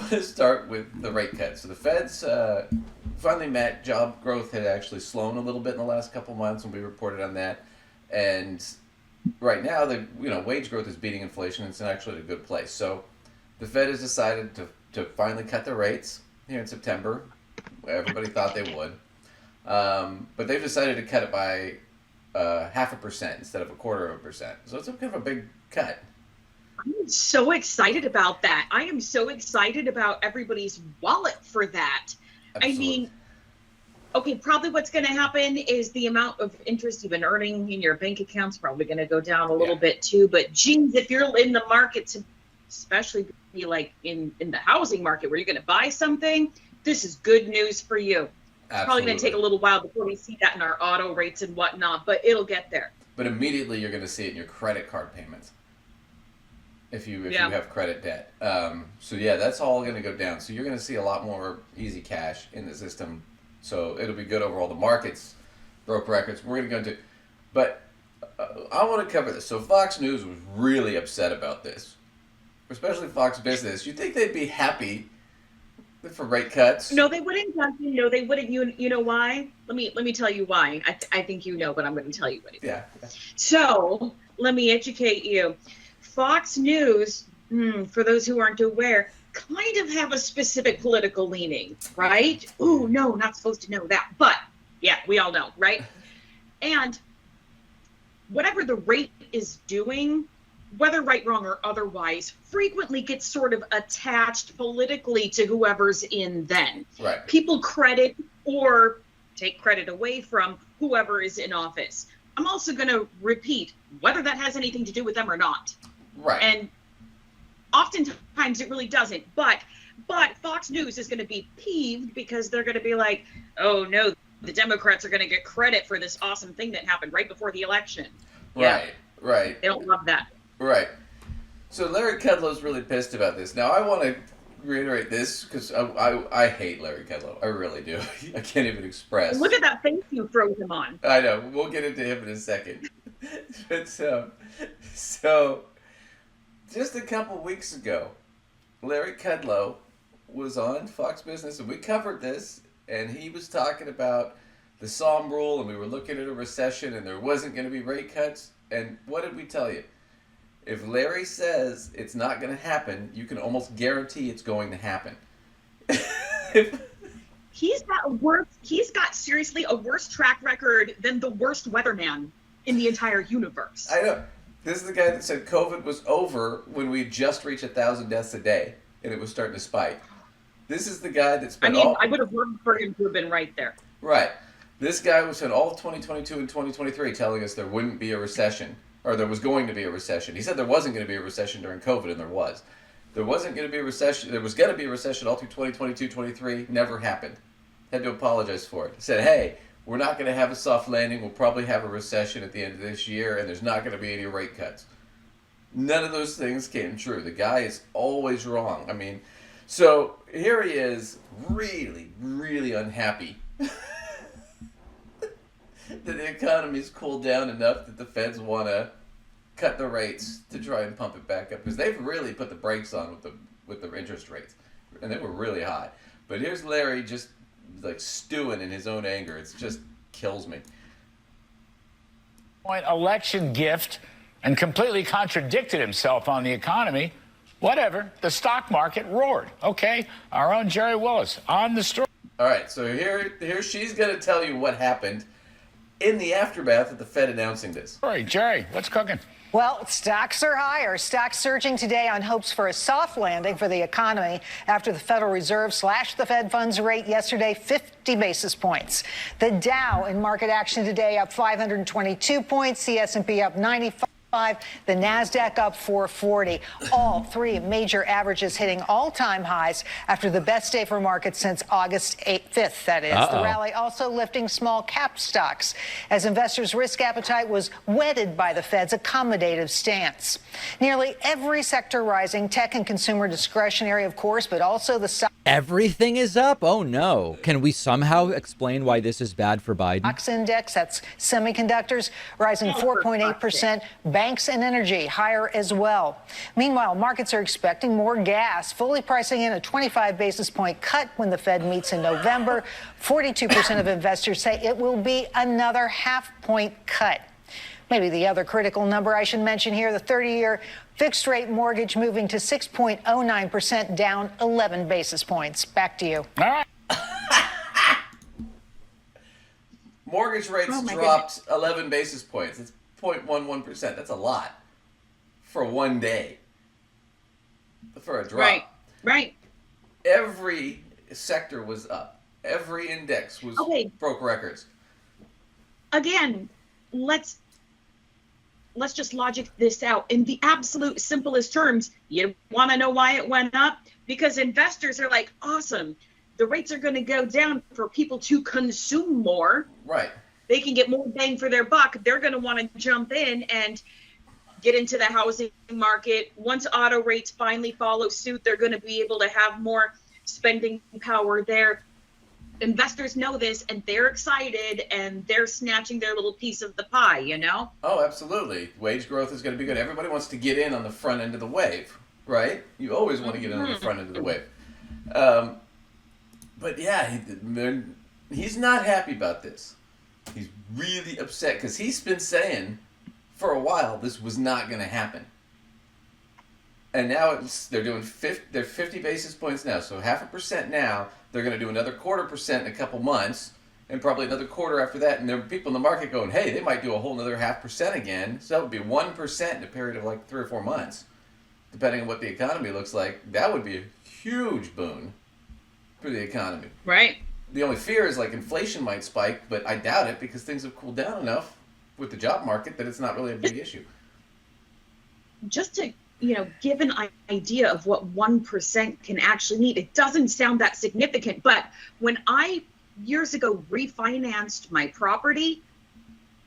want to start with the rate cut. So the Fed's finally met. Job growth had actually slowed a little bit in the last couple months, and we reported on that. And right now, the wage growth is beating inflation. It's actually at a good place. So the Fed has decided to finally cut their rates here in September. Everybody thought they would. But they've decided to cut it by 0.5% instead of 0.25%. So it's a kind of a big cut. I'm so excited about that. I am so excited about everybody's wallet for that. Absolutely. I mean, okay, probably what's going to happen is the amount of interest you've been earning in your bank account's probably going to go down a little bit too. But geez, if you're in the market to especially be like in the housing market where you're going to buy something, this is good news for you. It's probably going to take a little while before we see that in our auto rates and whatnot, but it'll get there. But immediately you're going to see it in your credit card payments if you have credit debt. So yeah, that's all going to go down. So you're going to see a lot more easy cash in the system. So it'll be good overall. The markets broke records. We're going to go into, but I want to cover this. So Fox News was really upset about this, especially Fox Business. You'd think they'd be happy for rate cuts. No, they wouldn't. No, they wouldn't. You know why? Let me tell you why. I think you know, but I'm going to tell you what it is. Yeah. So let me educate you. Fox News, for those who aren't aware, kind of have a specific political leaning, right? Ooh, no, not supposed to know that. But yeah, we all know, right? And whatever the rate is doing, whether right, wrong, or otherwise, frequently gets sort of attached politically to whoever's in then. Right. People credit or take credit away from whoever is in office. I'm also going to repeat, whether that has anything to do with them or not. Right. And oftentimes it really doesn't. But Fox News is going to be peeved because they're going to be like, oh, no, the Democrats are going to get credit for this awesome thing that happened right before the election. Right, right. They don't love that. Right. So Larry Kudlow's really pissed about this. Now, I want to reiterate this because I hate Larry Kudlow. I really do. I can't even express. Look at that face you froze him on. I know. We'll get into him in a second. But so just a couple weeks ago, Larry Kudlow was on Fox Business, and we covered this, and he was talking about the Psalm rule, and we were looking at a recession, and there wasn't going to be rate cuts. And what did we tell you? If Larry says it's not going to happen, you can almost guarantee it's going to happen. He's got seriously a worse track record than the worst weatherman in the entire universe. I know. This is the guy that said COVID was over when we just reached 1,000 deaths a day, and it was starting to spike. This is the guy that's been I would have loved for him to have been right there. Right. This guy was in all of 2022 and 2023 telling us there wouldn't be a recession, or there was going to be a recession. He said there wasn't going to be a recession during COVID, and there was. There wasn't going to be a recession. There was going to be a recession all through 2022, 23. Never happened. Had to apologize for it. He said, hey, we're not going to have a soft landing. We'll probably have a recession at the end of this year, and there's not going to be any rate cuts. None of those things came true. The guy is always wrong. I mean, so here he is, really, really unhappy that the economy's cooled down enough that the feds want to cut the rates to try and pump it back up, because they've really put the brakes on with the interest rates, and they were really high. But here's Larry just like stewing in his own anger. It just kills me. Election gift and completely contradicted himself on the economy. Whatever. The stock market roared. Okay. Our own Jerry Willis on the story. All right. So here she's going to tell you what happened in the aftermath of the Fed announcing this. All right, Jerry, what's cooking? Well, stocks are higher. Stocks surging today on hopes for a soft landing for the economy after the Federal Reserve slashed the Fed funds rate yesterday 50 basis points. The Dow in market action today up 522 points, the S&P up 95. The NASDAQ up 440. All three major averages hitting all-time highs after the best day for markets since August 5th, that is. The rally also lifting small cap stocks as investors' risk appetite was whetted by the Fed's accommodative stance. Nearly every sector rising, tech and consumer discretionary, of course, but also the Everything is up. Oh no. Can we somehow explain why this is bad for Biden? Stocks index, that's semiconductors, rising 4.8%. Banks and energy higher as well. Meanwhile, markets are expecting more gas, fully pricing in a 25 basis point cut when the Fed meets in November. 42% of investors say it will be another half-point cut. Maybe the other critical number I should mention here, the 30-year fixed rate mortgage moving to 6.09%, down 11 basis points. Back to you. All right. Mortgage rates dropped 11 basis points. It's 0.11%. That's a lot for one day. For a drop. Right. Every sector was up. Every index was broke records. Again, let's just logic this out in the absolute simplest terms. You want to know why it went up? Because investors are like, awesome, the rates are going to go down for people to consume more. Right. They can get more bang for their buck. They're going to want to jump in and get into the housing market. Once auto rates finally follow suit, they're going to be able to have more spending power there. Investors know this, and they're excited, and they're snatching their little piece of the pie, you know? Oh, absolutely. Wage growth is going to be good. Everybody wants to get in on the front end of the wave, right? You always want to get in on the front end of the wave. But yeah, he's not happy about this. He's really upset because he's been saying for a while this was not going to happen. And now they're doing 50 basis points now, so 0.5% now. They're going to do another 0.25% in a couple months, and probably another quarter after that. And there are people in the market going, hey, they might do a whole another 0.5% again. So that would be 1% in a period of like 3 or 4 months, depending on what the economy looks like. That would be a huge boon for the economy. Right. The only fear is like inflation might spike, but I doubt it because things have cooled down enough with the job market that it's not really a big issue. Just to give an idea of what 1% can actually mean. It doesn't sound that significant, but when I years ago refinanced my property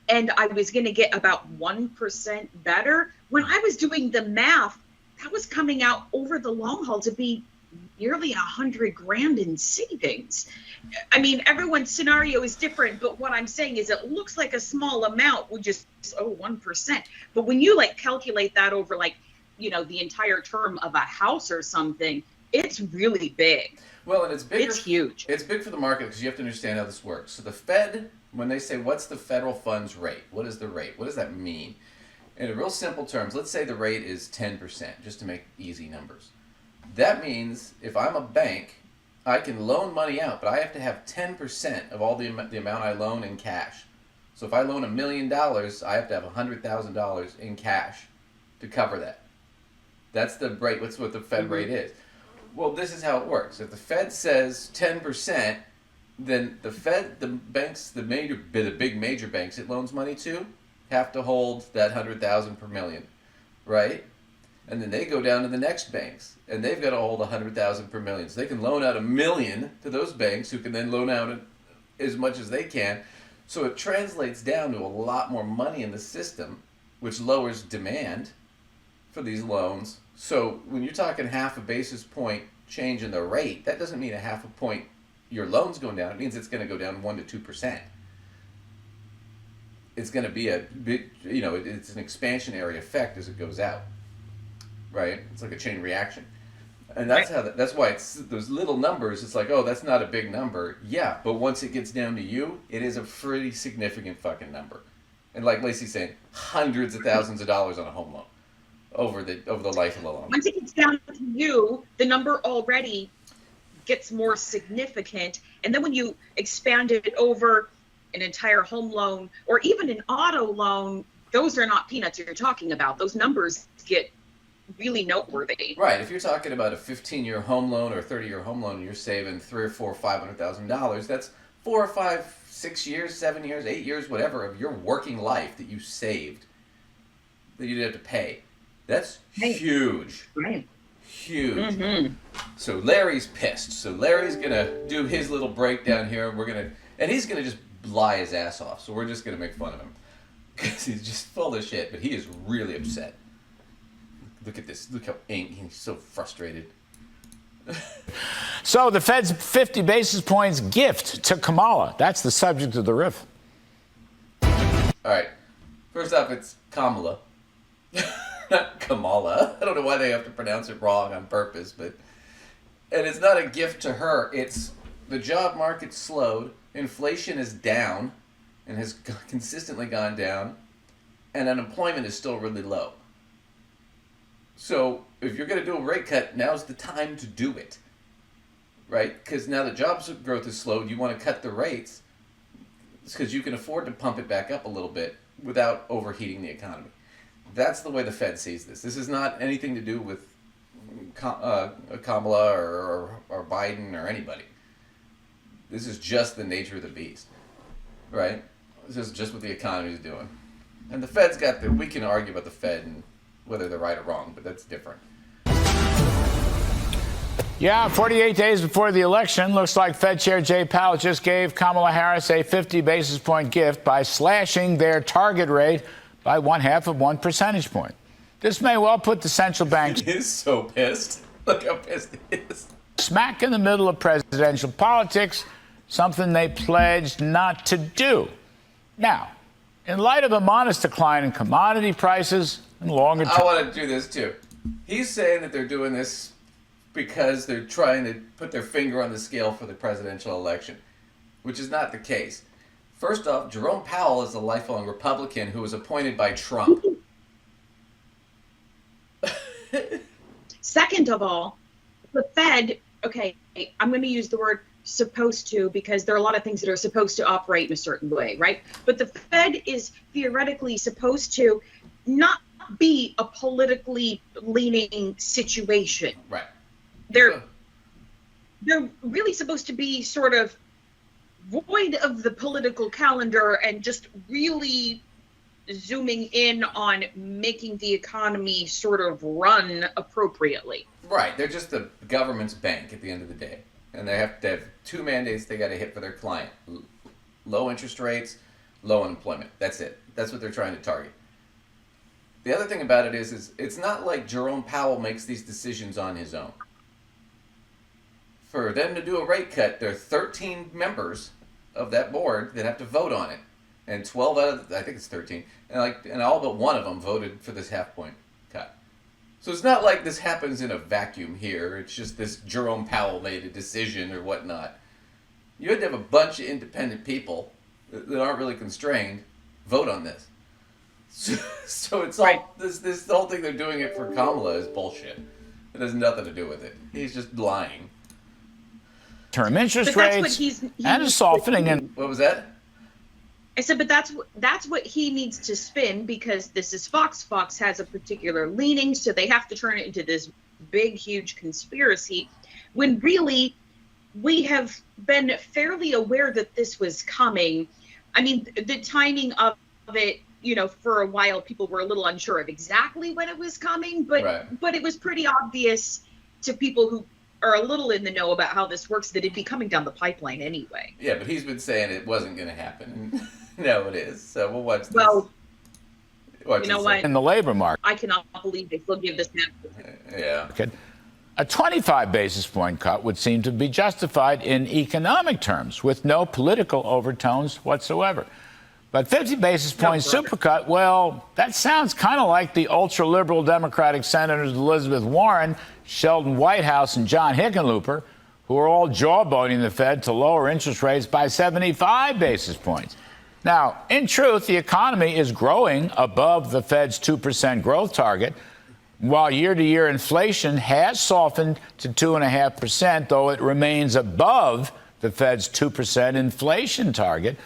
and I was going to get about 1% better, when I was doing the math, that was coming out over the long haul to be nearly $100,000 in savings. I mean, everyone's scenario is different, but what I'm saying is it looks like a small amount would just 1%. But when you calculate that over the entire term of a house or something, it's really big. Well, and it's big. It's huge. It's big for the market because you have to understand how this works. So the Fed, when they say, what's the federal funds rate? What is the rate? What does that mean? In real simple terms, let's say the rate is 10%, just to make easy numbers. That means if I'm a bank, I can loan money out, but I have to have 10% of all the amount I loan in cash. So if I loan $1 million, I have to have $100,000 in cash to cover that. That's the rate. That's what the Fed rate is. Well, this is how it works. If the Fed says 10%, then the banks, the big major banks it loans money to, have to hold that 100,000 per million, right? And then they go down to the next banks, and they've got to hold 100,000 per million. So they can loan out $1 million to those banks, who can then loan out as much as they can. So it translates down to a lot more money in the system, which lowers demand for these loans. So when you're talking 0.5 basis point change in the rate, that doesn't mean 0.5 point your loan's going down. It means it's going to go down 1 to 2%. It's going to be a big, it's an expansionary effect as it goes out, right? It's like a chain reaction. And that's that's why it's those little numbers. It's like, oh, that's not a big number. Yeah, but once it gets down to you, it is a pretty significant fucking number. And like Lacey's saying, hundreds of thousands of dollars on a home loan over the life of the loan. Once it gets down to you, the number already gets more significant. And then when you expand it over an entire home loan or even an auto loan, those are not peanuts you're talking about. Those numbers get really noteworthy. Right. If you're talking about a 15-year home loan or a 30-year home loan and you're saving $300,000 or $400,000, $500,000, that's 4 or 5, 6 years, 7 years, 8 years, whatever, of your working life that you saved that you didn't have to pay. That's huge. Right. Huge. Mm-hmm. So Larry's pissed. So Larry's going to do his little breakdown here, and he's going to just lie his ass off. So we're just going to make fun of him because he's just full of shit, but he is really upset. Look at this. Look how angry. He's so frustrated. So the Fed's 50 basis points gift to Kamala. That's the subject of the riff. All right. First off, it's Kamala. Not Kamala. I don't know why they have to pronounce it wrong on purpose, but... And it's not a gift to her. It's the job market slowed, inflation is down, and has consistently gone down, and unemployment is still really low. So if you're going to do a rate cut, now's the time to do it, right? Because now the jobs growth is slowed, you want to cut the rates because you can afford to pump it back up a little bit without overheating the economy. That's the way the Fed sees this. This is not anything to do with Kamala or Biden or anybody. This is just the nature of the beast, right? This is just what the economy is doing. And the Fed's got we can argue about the Fed and whether they're right or wrong, but that's different. Yeah, 48 days before the election, looks like Fed Chair Jay Powell just gave Kamala Harris a 50 basis point gift by slashing their target rate by 0.5 of 1 percentage point. This may well put the central bank He is so pissed. Look how pissed he is. smack in the middle of presidential politics, something they pledged not to do. Now, in light of a modest decline in commodity prices and longer term... I want to do this too. He's saying that they're doing this because they're trying to put their finger on the scale for the presidential election, which is not the case. First off, Jerome Powell is a lifelong Republican who was appointed by Trump. Second of all, the Fed, okay, I'm going to use the word supposed to because there are a lot of things that are supposed to operate in a certain way, right? But the Fed is theoretically supposed to not be a politically leaning situation. Right. They're really supposed to be sort of void of the political calendar and just really zooming in on making the economy sort of run appropriately. Right. They're just the government's bank at the end of the day. And they have to have two mandates they got to hit for their client. Low interest rates, low unemployment. That's it. That's what they're trying to target. The other thing about it is it's not like Jerome Powell makes these decisions on his own. For them to do a rate cut, there are 13 members of that board that have to vote on it. And 12 out of, I think it's 13, and all but one of them voted for this half-point cut. So it's not like this happens in a vacuum here. It's just this Jerome Powell made a decision or whatnot. You had to have a bunch of independent people that aren't really constrained vote on this. So it's all, this whole thing they're doing it for Kamala is bullshit. It has nothing to do with it. He's just lying. Term interest But that's what rates and a softening in... What was that? I said, but that's what he needs to spin because this is Fox. Fox has a particular leaning, so they have to turn it into this big, huge conspiracy. When really, we have been fairly aware that this was coming. I mean, the timing of it, for a while, people were a little unsure of exactly when it was coming, but it was pretty obvious to people who are a little in the know about how this works that it'd be coming down the pipeline anyway. Yeah, but he's been saying it wasn't going to happen. No, it is. So we'll watch this. Well, watch you know this what? in the labor market. I cannot believe they still give this man. Yeah. A 25 basis point cut would seem to be justified in economic terms with no political overtones whatsoever. But 50 basis point supercut, well, that sounds kind of like the ultra-liberal Democratic Senators Elizabeth Warren, Sheldon Whitehouse, and John Hickenlooper, who are all jawboning the Fed to lower interest rates by 75 basis points. Now, in truth, the economy is growing above the Fed's 2% growth target, while year-to-year inflation has softened to 2.5%, though it remains above the Fed's 2% inflation target.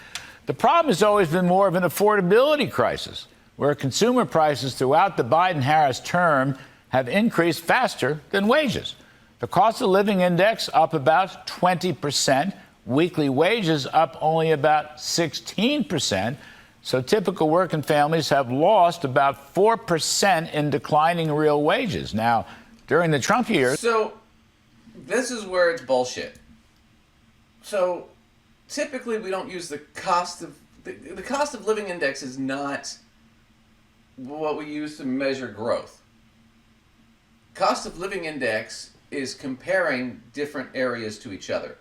The problem has always been more of an affordability crisis, where consumer prices throughout the Biden-Harris term have increased faster than wages. The cost of living index up about 20%, weekly wages up only about 16%. So typical working families have lost about 4% in declining real wages. Now, during the Trump years... So this is where it's bullshit. So typically we don't use the cost of... The cost of living index is not what we use to measure growth. Cost of living index is comparing different areas to each other.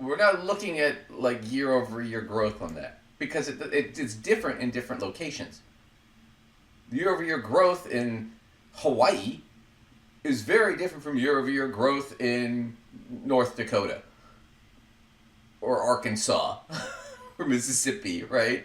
We're not looking at like year-over-year growth on that because it's different in different locations. Year-over-year growth in Hawaii is very different from year-over-year growth in North Dakota or Arkansas or Mississippi, right?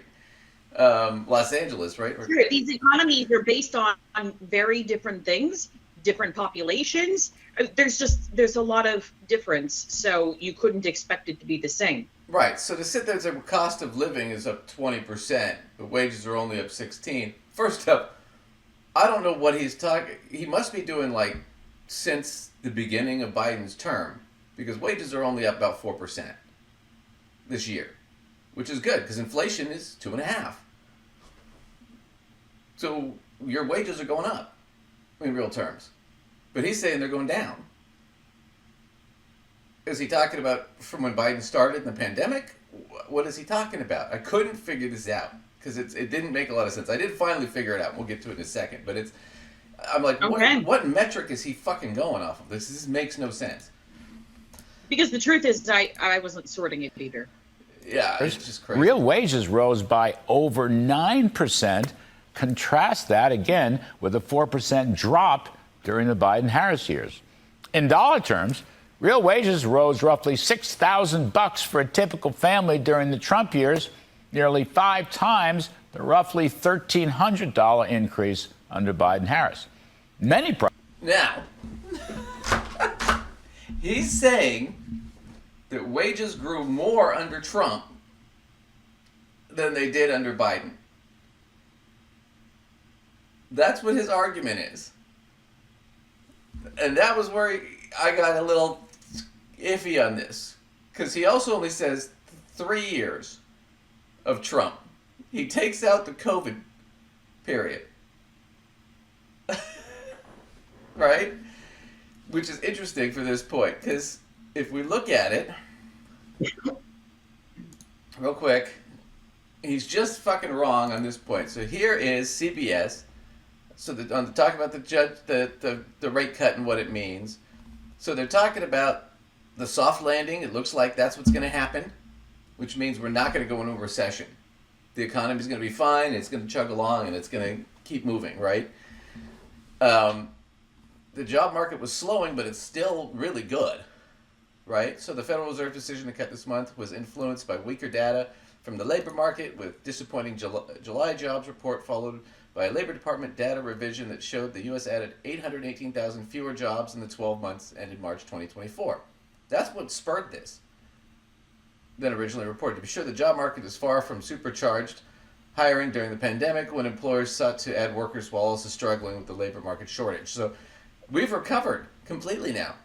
Los Angeles, right? Sure. These economies are based on very different things, different populations. There's a lot of difference, so you couldn't expect it to be the same. Right. So to sit there and say cost of living is up 20%, but wages are only up 16%. First up, I don't know what he's talking. He must be doing like since the beginning of Biden's term, because wages are only up about 4% this year, which is good because inflation is 2.5%. So your wages are going up in real terms, but he's saying they're going down. Is he talking about from when Biden started in the pandemic? What is he talking about? I couldn't figure this out because it didn't make a lot of sense. I did finally figure it out. We'll get to it in a second, but I'm like, okay. what metric is he fucking going off of? This makes no sense. Because the truth is, I wasn't sorting it either. Yeah, it's just crazy. Real wages rose by over 9%. Contrast that again with a 4% drop during the Biden-Harris years. In dollar terms, real wages rose roughly $6,000 for a typical family during the Trump years, nearly 5 times the roughly $1,300 increase under Biden-Harris. Now, he's saying that wages grew more under Trump than they did under Biden. That's what his argument is. And that was where I got a little iffy on this. Because he also only says 3 years of Trump. He takes out the COVID period. Right? Which is interesting for this point. Because if we look at it, real quick, he's just fucking wrong on this point. So here is CBS. So on talk about the rate cut and what it means. So they're talking about the soft landing. It looks like that's what's going to happen, which means we're not going to go into a recession. The economy's going to be fine. It's going to chug along and it's going to keep moving, right? The job market was slowing, but it's still really good, right? So the Federal Reserve decision to cut this month was influenced by weaker data from the labor market, with disappointing July jobs report followed by a Labor Department data revision that showed the U.S. added 818,000 fewer jobs in the 12 months ended March 2024. That's what spurred this than originally reported. To be sure, the job market is far from supercharged hiring during the pandemic when employers sought to add workers while also struggling with the labor market shortage. So we've recovered completely now.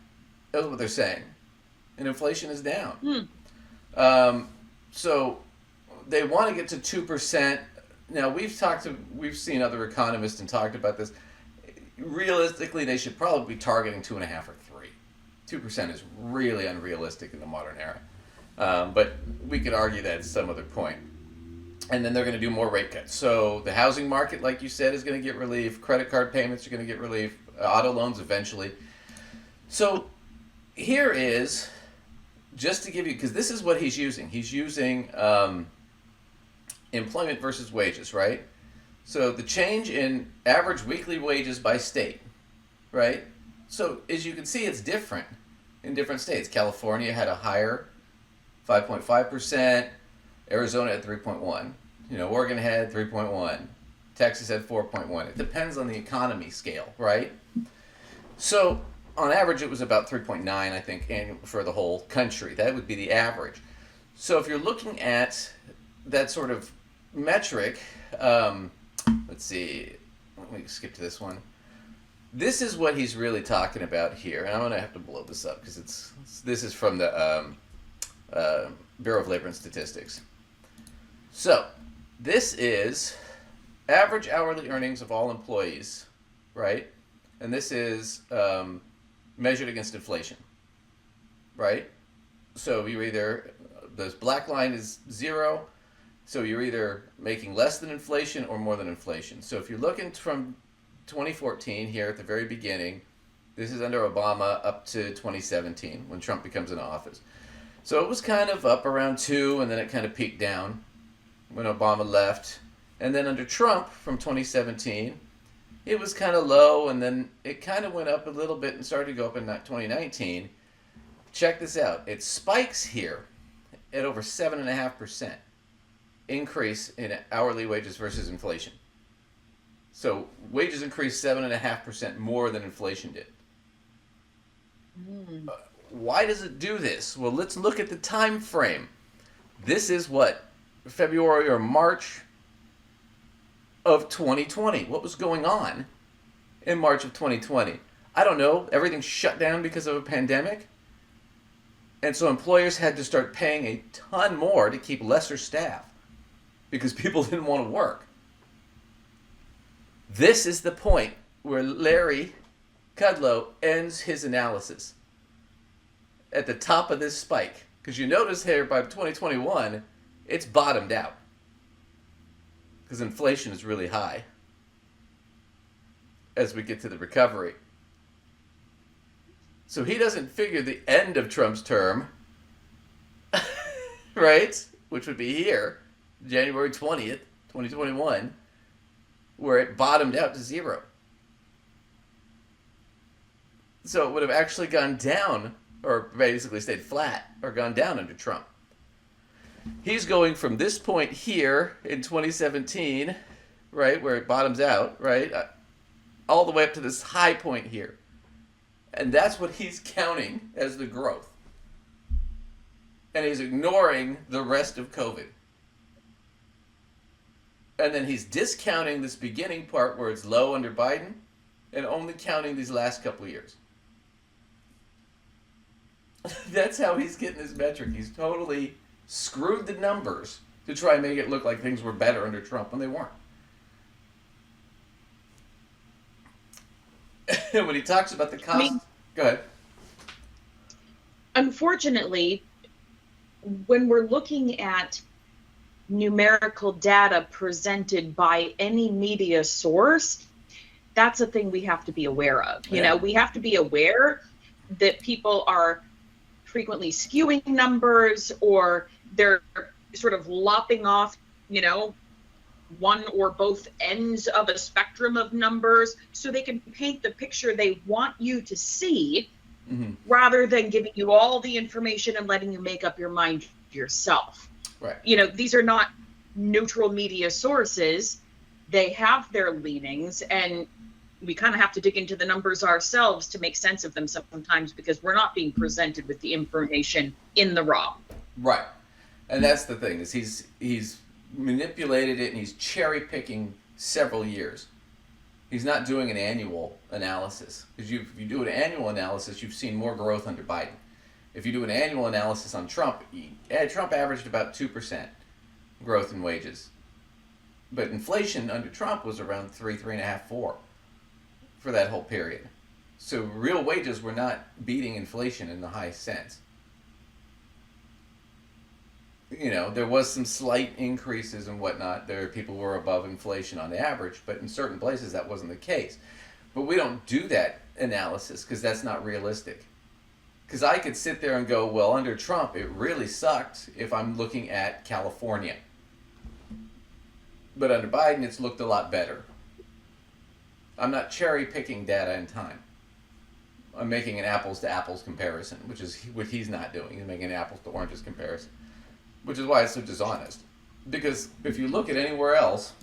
That's what they're saying. And inflation is down. So they want to get to 2%. Now, we've seen other economists and talked about this. Realistically, they should probably be targeting 2.5 or 3. 2% is really unrealistic in the modern era. But we could argue that at some other point. And then they're going to do more rate cuts. So the housing market, like you said, is going to get relief. Credit card payments are going to get relief. Auto loans eventually. So here is, just to give you, because this is what he's using. He's using employment versus wages, right? So the change in average weekly wages by state, right? So as you can see, it's different in different states. California had a higher 5.5%. Arizona had 3.1%. Oregon had 3.1%. Texas had 4.1%. It depends on the economy scale, right? So on average, it was about 3.9, I think, annual for the whole country. That would be the average. So if you're looking at that sort of metric, let's see, let me skip to this one. This is what he's really talking about here. And I'm going to have to blow this up because this is from the Bureau of Labor and Statistics. So this is average hourly earnings of all employees, right? And this is measured against inflation, right? So this black line is 0. So you're either making less than inflation or more than inflation. So if you're looking from 2014 here at the very beginning, This is under Obama up to 2017 when Trump becomes in office. So it was kind of up around 2, and then it kind of peaked down when Obama left. And then under Trump from 2017, it was kind of low, and then it kind of went up a little bit and started to go up in 2019. Check this out. It spikes here at over 7.5% increase in hourly wages versus inflation. So wages increased 7.5% more than inflation did. Why does it do this? Well, let's look at the time frame. This is what? February or March of 2020. What was going on in March of 2020? I don't know. Everything shut down because of a pandemic. And so employers had to start paying a ton more to keep lesser staff because people didn't want to work. This is the point where Larry Kudlow ends his analysis at the top of this spike. Because you notice here by 2021, it's bottomed out. Because inflation is really high as we get to the recovery. So he doesn't figure the end of Trump's term, right? Which would be here, January 20th, 2021, where it bottomed out to 0. So it would have actually gone down, or basically stayed flat, or gone down under Trump. He's going from this point here in 2017, right, where it bottoms out, right, all the way up to this high point here. And that's what he's counting as the growth. And he's ignoring the rest of COVID. And then he's discounting this beginning part where it's low under Biden and only counting these last couple of years. That's how he's getting his metric. He's totally screwed the numbers to try and make it look like things were better under Trump when they weren't. And when he talks about the cost... Go ahead. Unfortunately, when we're looking at numerical data presented by any media source, that's a thing we have to be aware of. You know, we have to be aware that people are frequently skewing numbers, or they're sort of lopping off, you know, one or both ends of a spectrum of numbers so they can paint the picture they want you to see, rather than giving you all the information and letting you make up your mind yourself. Right. You know, these are not neutral media sources. They have their leanings, and we kind of have to dig into the numbers ourselves to make sense of them sometimes, because we're not being presented with the information in the raw. Right. And that's the thing, is he's manipulated it, and he's cherry picking several years. He's not doing an annual analysis, because if you do an annual analysis, you've seen more growth under Biden. If you do an annual analysis on Trump, Trump averaged about 2% growth in wages, but inflation under Trump was around 3.5, 4 for that whole period. So real wages were not beating inflation in the high sense. You know, there was some slight increases and whatnot. There people were above inflation on average, but in certain places that wasn't the case. But we don't do that analysis because that's not realistic. Because I could sit there and go, well, under Trump, it really sucked if I'm looking at California. But under Biden, it's looked a lot better. I'm not cherry picking data and time. I'm making an apples to apples comparison, which is what he's not doing. He's making an apples to oranges comparison. Which is why it's so dishonest. Because if you look at anywhere else,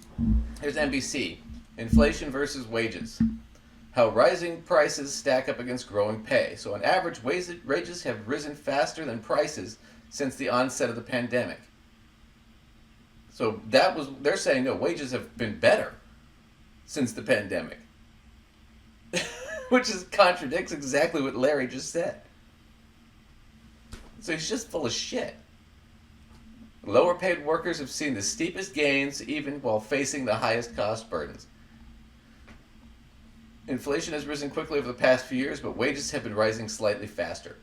here's NBC, inflation versus wages. How rising prices stack up against growing pay. So on average, wages have risen faster than prices since the onset of the pandemic. So they're saying, no, wages have been better since the pandemic. Which contradicts exactly what Larry just said. So he's just full of shit. Lower paid workers have seen the steepest gains even while facing the highest cost burdens. Inflation has risen quickly over the past few years, but wages have been rising slightly faster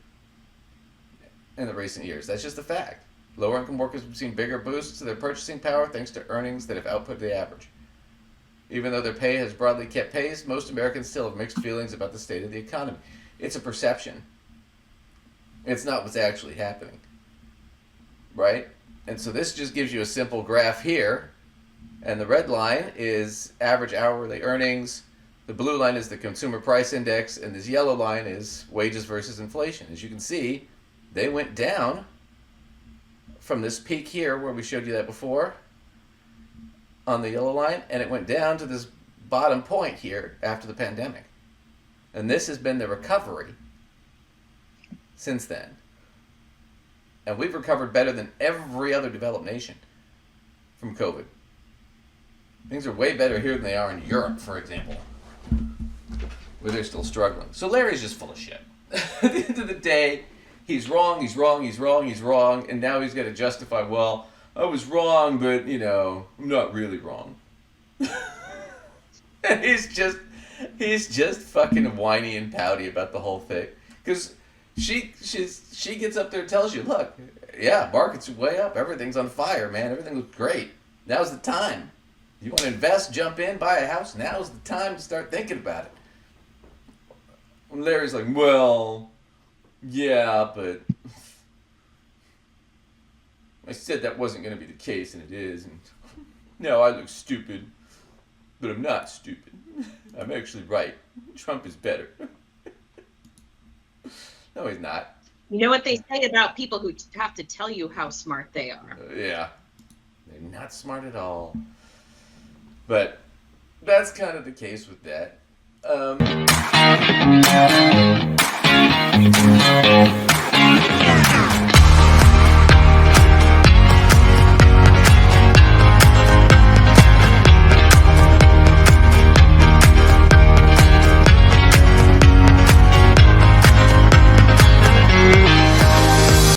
in the recent years. That's just a fact. Lower income workers have seen bigger boosts to their purchasing power thanks to earnings that have output the average. Even though their pay has broadly kept pace, most Americans still have mixed feelings about the state of the economy. It's a perception. It's not what's actually happening. Right? And so this just gives you a simple graph here. And the red line is average hourly earnings. The blue line is the consumer price index. And this yellow line is wages versus inflation. As you can see, they went down from this peak here where we showed you that before on the yellow line, and it went down to this bottom point here after the pandemic. And this has been the recovery since then. And we've recovered better than every other developed nation from COVID. Things are way better here than they are in Europe, for example, where they're still struggling. So Larry's just full of shit. At the end of the day, he's wrong, and now he's got to justify, well, I was wrong, but, I'm not really wrong. And he's just fucking whiny and pouty about the whole thing. Because she gets up there and tells you, look, yeah, market's way up, everything's on fire, man, everything looks great. Now's the time. You want to invest, jump in, buy a house, now's the time to start thinking about it. And Larry's like, well, yeah, but I said that wasn't going to be the case, and it is. And no, I look stupid, but I'm not stupid. I'm actually right. Trump is better. No, he's not. You know what they say about people who have to tell you how smart they are. Yeah. They're not smart at all. But that's kind of the case with that.